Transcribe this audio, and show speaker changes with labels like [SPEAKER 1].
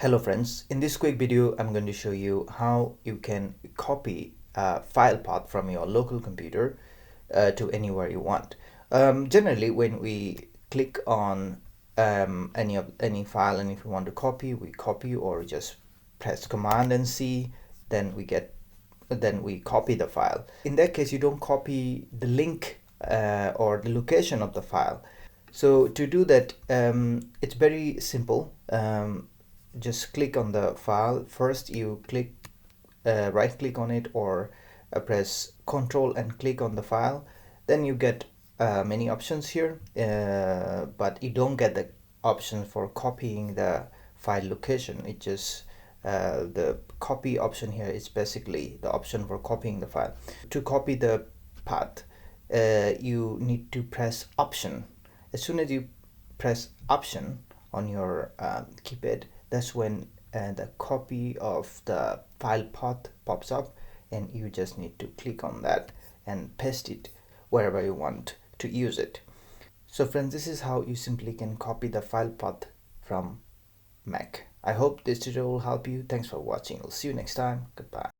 [SPEAKER 1] Hello friends, in this quick video I'm going to show you how you can copy a file path from your local computer to anywhere you want. Generally when we click on any file, and if we want to copy, we copy, or just press Command and C, then we copy the file. In that case you don't copy the link or the location of the file. So to do that, it's very simple. Just click on the file. First you right click on it, or press Ctrl and click on the file. Then you get many options here, but you don't get the option for copying the file location. It just the copy option here is basically the option for copying the file. To copy the path, you need to press Option. As soon as you press Option on your keypad, that's when the copy of the file path pops up, and you just need to click on that and paste it wherever you want to use it. So friends, this is how you simply can copy the file path from Mac. I hope this tutorial will help you. Thanks for watching. I'll see you next time. Goodbye.